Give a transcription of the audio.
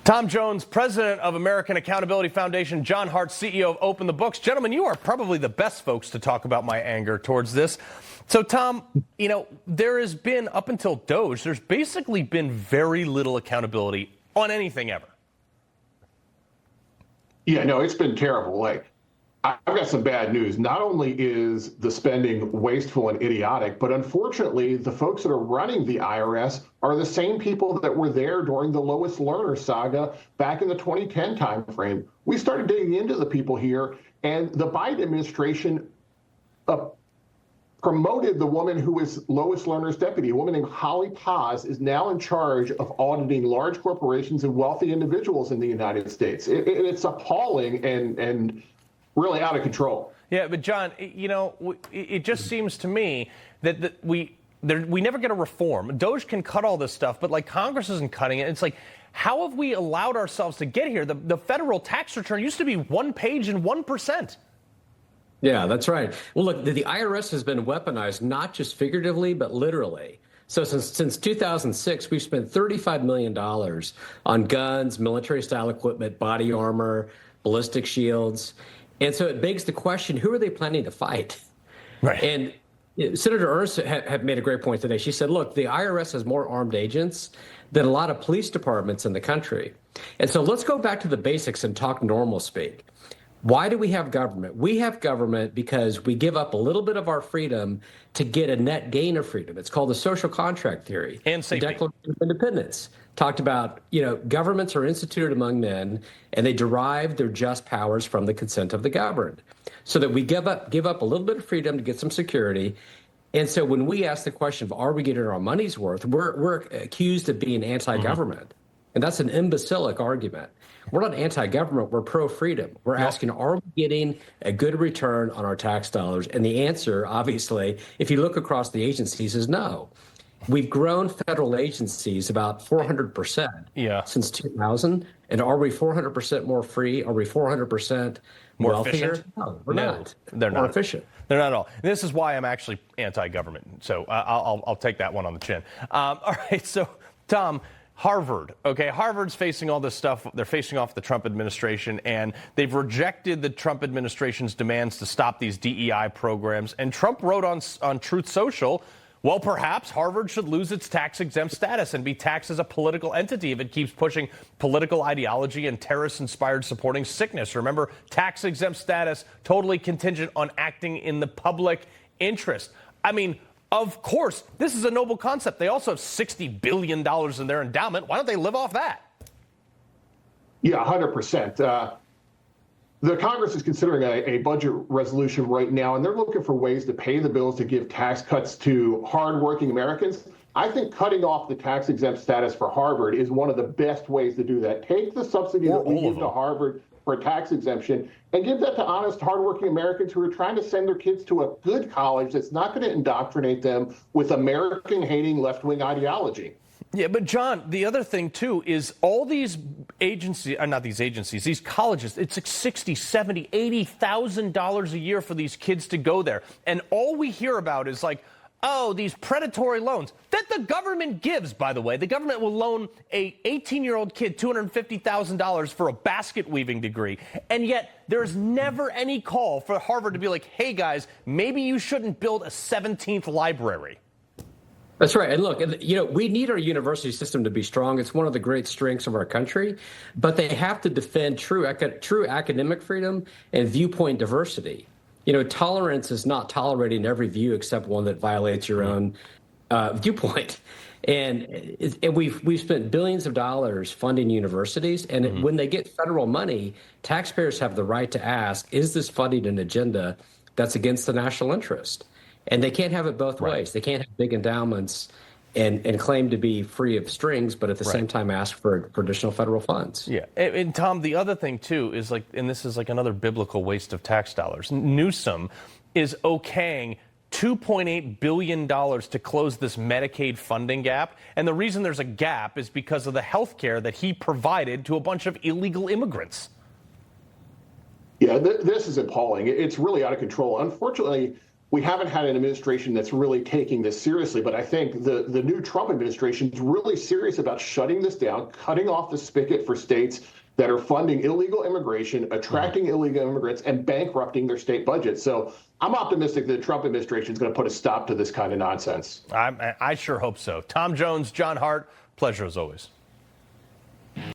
Tom Jones, president of American Accountability Foundation, John Hart, CEO of Open the Books. Gentlemen, you are probably the best folks to talk about my anger towards this. So, Tom, there has been, up until Doge, there's basically been very little accountability on anything ever. Yeah, no, it's been terrible. I've got some bad news. Not only is the spending wasteful and idiotic, but unfortunately, the folks that are running the IRS are the same people that were there during the Lois Lerner saga back in the 2010 timeframe. We started digging into the people here, and the Biden administration promoted the woman who was Lois Lerner's deputy. A woman named Holly Paz is now in charge of auditing large corporations and wealthy individuals in the United States. It's appalling and really out of control. Yeah, but John, it just seems to me that we never get a reform. Doge can cut all this stuff, but Congress isn't cutting it. It's how have we allowed ourselves to get here? The federal tax return used to be 1 page and 1%. Yeah, that's right. Well, look, the IRS has been weaponized not just figuratively, but literally. So since 2006, we've spent $35 million on guns, military-style equipment, body armor, ballistic shields. And so it begs the question, who are they planning to fight? Right. And Senator Ernst had made a great point today. She said, look, the IRS has more armed agents than a lot of police departments in the country. And so let's go back to the basics and talk normal speak. Why do we have government? We have government because we give up a little bit of our freedom to get a net gain of freedom. It's called the social contract theory. And safety. The Declaration of Independence talked about, governments are instituted among men, and they derive their just powers from the consent of the governed. So that we give up a little bit of freedom to get some security. And so when we ask the question of are we getting our money's worth, we're accused of being anti-government. And that's an imbecilic argument. We're not anti-government, we're pro-freedom. We're asking, are we getting a good return on our tax dollars? And the answer, obviously, if you look across the agencies, is no. We've grown federal agencies about 400% since 2000. And are we 400% more free? Are we 400% more wealthier? efficient? No, we're not. They're more not efficient. They're not at all. And this is why I'm actually anti-government. So I'll take that one on the chin. All right. So, Tom, Harvard, okay, Harvard's facing all this stuff. They're facing off the Trump administration, and they've rejected the Trump administration's demands to stop these DEI programs. And Trump wrote on Truth Social, well, perhaps Harvard should lose its tax-exempt status and be taxed as a political entity if it keeps pushing political ideology and terrorist-inspired supporting sickness. Remember, tax-exempt status totally contingent on acting in the public interest. I mean, of course, this is a noble concept. They also have $60 billion in their endowment. Why don't they live off that? Yeah, 100%. The Congress is considering a budget resolution right now, and they're looking for ways to pay the bills to give tax cuts to hardworking Americans. I think cutting off the tax-exempt status for Harvard is one of the best ways to do that. Take the subsidy that we give to Harvard for tax exemption and give that to honest, hardworking Americans who are trying to send their kids to a good college that's not going to indoctrinate them with American-hating left-wing ideology. Yeah, but John, the other thing, too, is all these agencies, these colleges, it's like $60,000, $70,000, $80,000 a year for these kids to go there. And all we hear about is these predatory loans that the government gives, by the way. The government will loan a 18-year-old kid $250,000 for a basket weaving degree. And yet there's never any call for Harvard to be like, hey, guys, maybe you shouldn't build a 17th library. That's right. And look, we need our university system to be strong. It's one of the great strengths of our country, but they have to defend true academic freedom and viewpoint diversity. Tolerance is not tolerating every view except one that violates your own viewpoint. And we've spent billions of dollars funding universities. And when they get federal money, taxpayers have the right to ask, is this funding an agenda that's against the national interest? And they can't have it both ways. They can't have big endowments and claim to be free of strings, but at the same time ask for additional federal funds. Yeah. And Tom, the other thing, too, is and this is another biblical waste of tax dollars. Newsom is okaying $2.8 billion to close this Medicaid funding gap. And the reason there's a gap is because of the health care that he provided to a bunch of illegal immigrants. Yeah, this is appalling. It's really out of control. Unfortunately, we haven't had an administration that's really taking this seriously. But I think the new Trump administration is really serious about shutting this down, cutting off the spigot for states that are funding illegal immigration, attracting illegal immigrants, and bankrupting their state budgets. So I'm optimistic that the Trump administration is going to put a stop to this kind of nonsense. I sure hope so. Tom Jones, John Hart, pleasure as always.